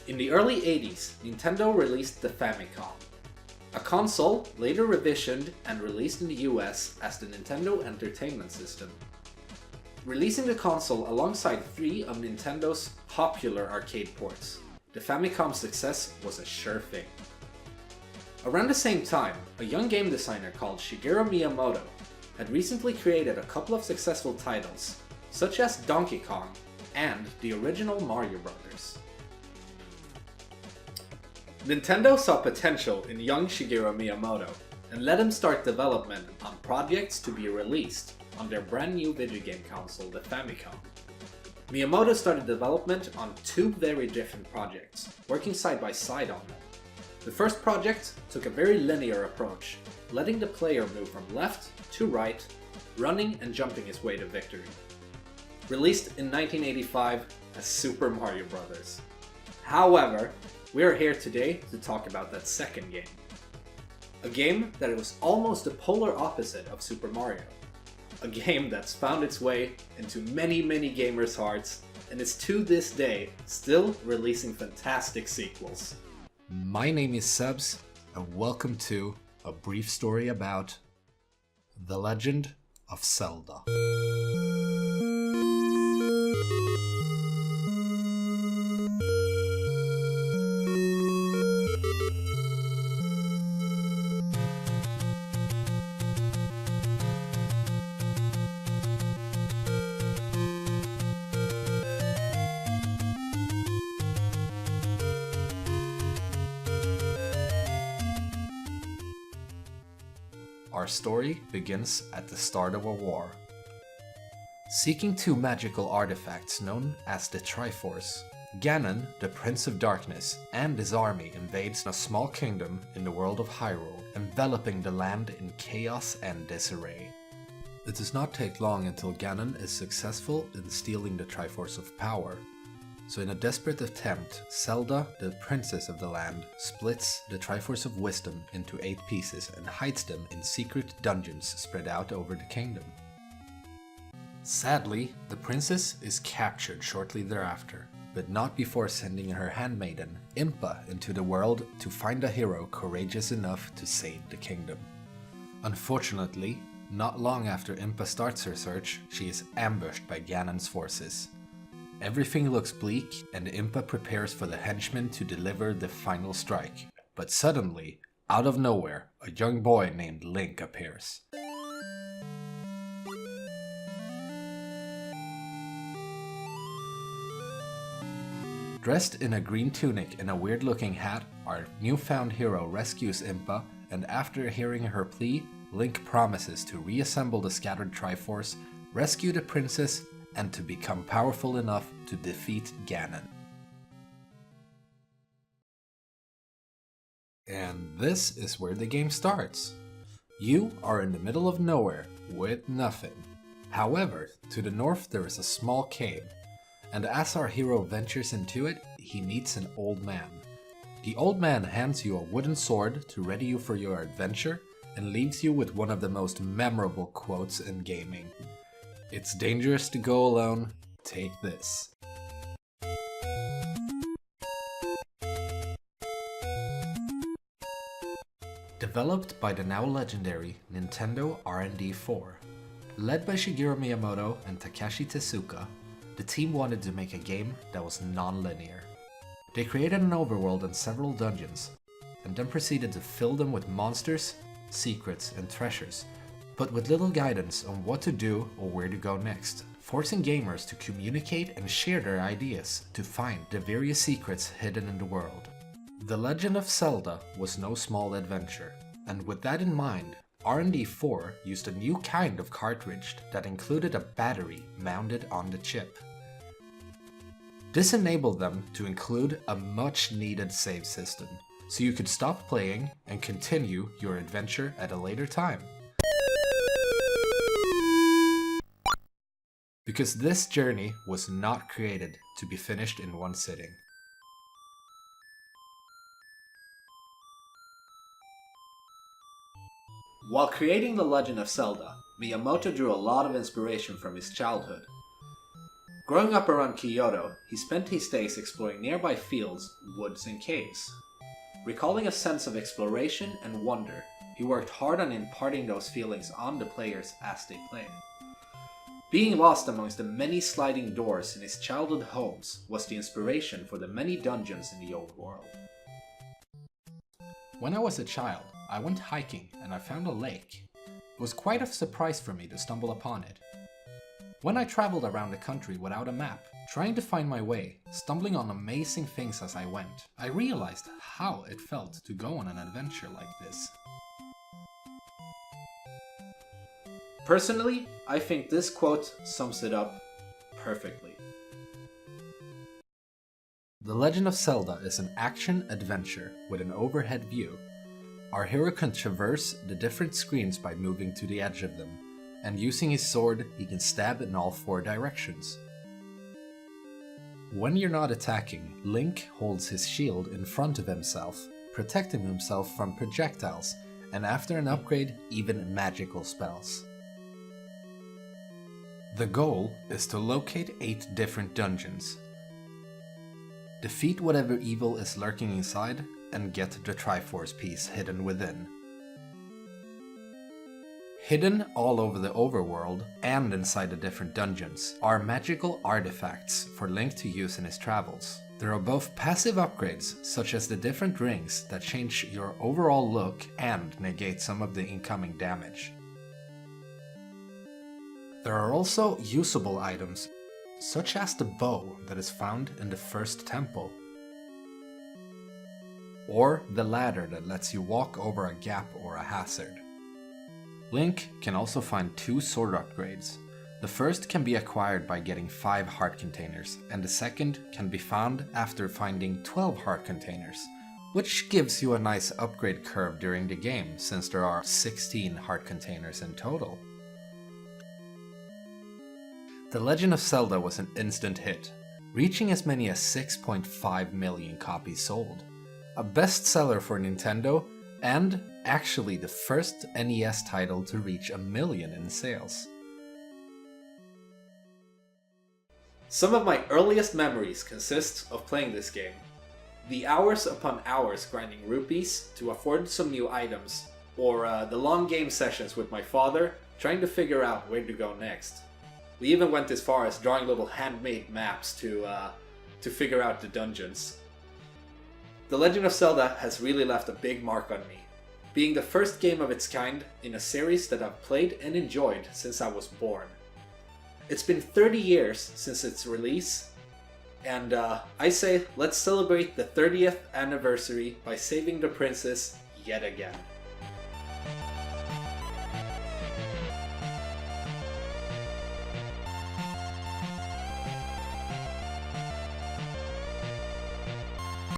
In the early 80s, Nintendo released the Famicom, a console later revisioned and released in the US as the Nintendo Entertainment System. Releasing the console alongside 3 of Nintendo's popular arcade ports, the Famicom's success was a sure thing. Around the same time, a young game designer called Shigeru Miyamoto had recently created a couple of successful titles, such as Donkey Kong and the original Mario Bros. Nintendo saw potential in young Shigeru Miyamoto and let him start development on projects to be released on their brand new video game console, the Famicom. Miyamoto started development on 2 very different projects, working side by side on them. The first project took a very linear approach, letting the player move from left to right, running and jumping his way to victory. Released in 1985 as Super Mario Bros. However, we are here today to talk about that second game. A game that was almost the polar opposite of Super Mario. A game that's found its way into many gamers' hearts and is to this day still releasing fantastic sequels. My name is Itssbbz, and welcome to a brief story about The Legend of Zelda. Our story begins at the start of a war. Seeking 2 magical artifacts known as the Triforce, Ganon, the Prince of Darkness, and his army invades a small kingdom in the world of Hyrule, enveloping the land in chaos and disarray. It does not take long until Ganon is successful in stealing the Triforce of Power. So in a desperate attempt, Zelda, the princess of the land, splits the Triforce of Wisdom into 8 pieces and hides them in secret dungeons spread out over the kingdom. Sadly, the princess is captured shortly thereafter, but not before sending her handmaiden, Impa, into the world to find a hero courageous enough to save the kingdom. Unfortunately, not long after Impa starts her search, she is ambushed by Ganon's forces. Everything looks bleak, and Impa prepares for the henchmen to deliver the final strike. But suddenly, out of nowhere, a young boy named Link appears. Dressed in a green tunic and a weird-looking hat, our newfound hero rescues Impa, and after hearing her plea, Link promises to reassemble the scattered Triforce, rescue the princess, and to become powerful enough to defeat Ganon. And this is where the game starts. You are in the middle of nowhere with nothing. However, to the north there is a small cave, and as our hero ventures into it, he meets an old man. The old man hands you a wooden sword to ready you for your adventure and leaves you with one of the most memorable quotes in gaming. "It's dangerous to go alone, take this." Developed by the now legendary Nintendo R&D 4. Led by Shigeru Miyamoto and Takashi Tezuka, the team wanted to make a game that was non-linear. They created an overworld and several dungeons, and then proceeded to fill them with monsters, secrets, and treasures, but with little guidance on what to do or where to go next, forcing gamers to communicate and share their ideas to find the various secrets hidden in the world. The Legend of Zelda was no small adventure, and with that in mind, R&D 4 used a new kind of cartridge that included a battery mounted on the chip. This enabled them to include a much needed save system, so you could stop playing and continue your adventure at a later time. Because this journey was not created to be finished in one sitting. While creating The Legend of Zelda, Miyamoto drew a lot of inspiration from his childhood. Growing up around Kyoto, he spent his days exploring nearby fields, woods, and caves. Recalling a sense of exploration and wonder, he worked hard on imparting those feelings on the players as they played. Being lost amongst the many sliding doors in his childhood homes was the inspiration for the many dungeons in the old world. When I was a child, I went hiking and I found a lake. It was quite a surprise for me to stumble upon it. When I traveled around the country without a map, trying to find my way, stumbling on amazing things as I went, I realized how it felt to go on an adventure like this. Personally, I think this quote sums it up perfectly. The Legend of Zelda is an action-adventure with an overhead view. Our hero can traverse the different screens by moving to the edge of them, and using his sword, he can stab in all 4 directions. When you're not attacking, Link holds his shield in front of himself, protecting himself from projectiles, and after an upgrade, even magical spells. The goal is to locate 8 different dungeons, defeat whatever evil is lurking inside, and get the Triforce piece hidden within. Hidden all over the overworld and inside the different dungeons are magical artifacts for Link to use in his travels. There are both passive upgrades, such as the different rings that change your overall look and negate some of the incoming damage. There are also usable items, such as the bow that is found in the first temple, or the ladder that lets you walk over a gap or a hazard. Link can also find 2 sword upgrades. The first can be acquired by getting 5 heart containers, and the second can be found after finding 12 heart containers, which gives you a nice upgrade curve during the game since there are 16 heart containers in total. The Legend of Zelda was an instant hit, reaching as many as 6.5 million copies sold. A bestseller for Nintendo, and actually the first NES title to reach 1 million in sales. Some of my earliest memories consist of playing this game. The hours upon hours grinding rupees to afford some new items, or the long game sessions with my father trying to figure out where to go next. We even went as far as drawing little handmade maps to figure out the dungeons. The Legend of Zelda has really left a big mark on me, being the first game of its kind in a series that I've played and enjoyed since I was born. It's been 30 years since its release, and I say let's celebrate the 30th anniversary by saving the princess yet again.